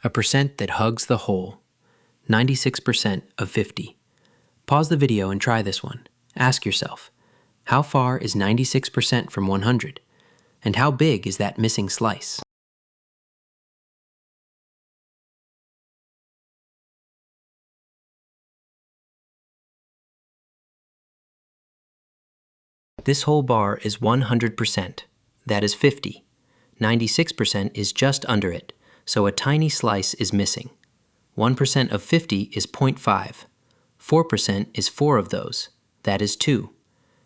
a percent that hugs the whole. 96% of 50. Pause the video and try this one. Ask yourself, how far is 96% from 100? And how big is that missing slice? This whole bar is 100%. That is 50. 96% is just under it, so a tiny slice is missing. 1% of 50 is 0.5. 4% is 4 of those. That is 2.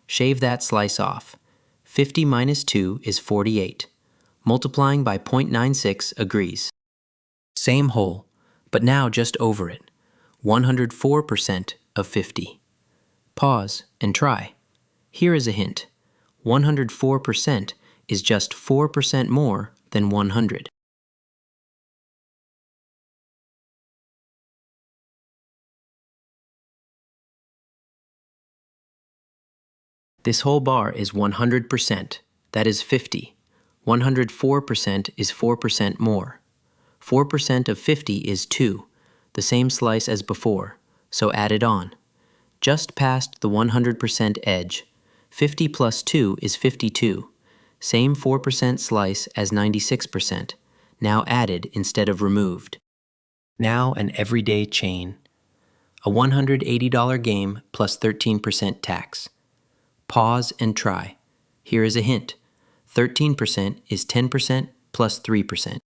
Shave that slice off. 50 minus 2 is 48. Multiplying by 0.96 agrees. Same whole, but now just over it. 104% of 50. Pause and try. Here is a hint. 104% is just 4% more than 100. This whole bar is 100%. That is 50. 104% is 4% more. 4% of 50 is 2, the same slice as before, so add it on. Just past the 100% edge. 50 plus 2 is 52. Same 4% slice as 96%, now added instead of removed. Now an everyday chain. A $180 game plus 13% tax. Pause and try. Here is a hint. 13% is 10% plus 3%.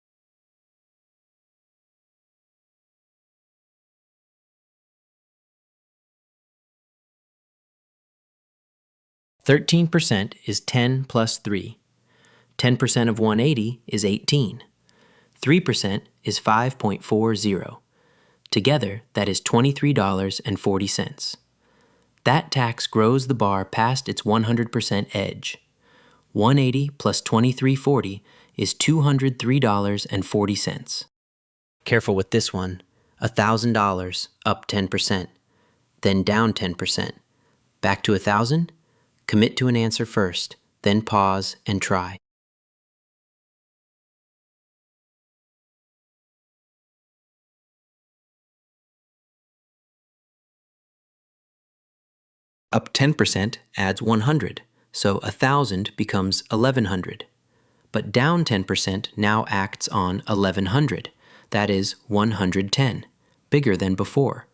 %13 is 10 plus 3. 10% of 180 is 18. 3% is 5.40. Together, that is $23.40. That tax grows the bar past its 100% edge. 180 plus 23.40 is $203.40. Careful with this one. $1,000 up 10%, then down 10%. Back to 1,000? Commit to an answer first, then pause and try. Up 10% adds 100, so 1,000 becomes 1,100. But down 10% now acts on 1,100, that is 110, bigger than before.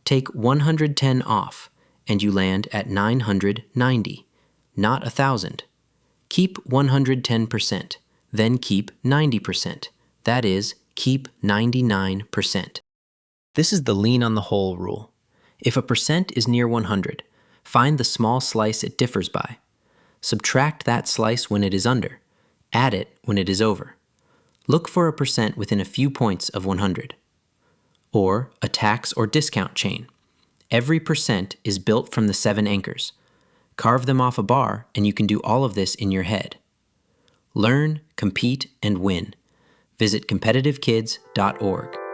Take 110 off, and you land at 990, not 1,000. Keep 110%, then keep 90%, that is, keep 99%. This is the lean on the whole rule. If a percent is near 100, find the small slice it differs by. Subtract that slice when it is under. Add it when it is over. Look for a percent within a few points of 100. Or a tax or discount chain. Every percent is built from the 7 anchors. Carve them off a bar and you can do all of this in your head. Learn, compete, and win. Visit competitivekids.org.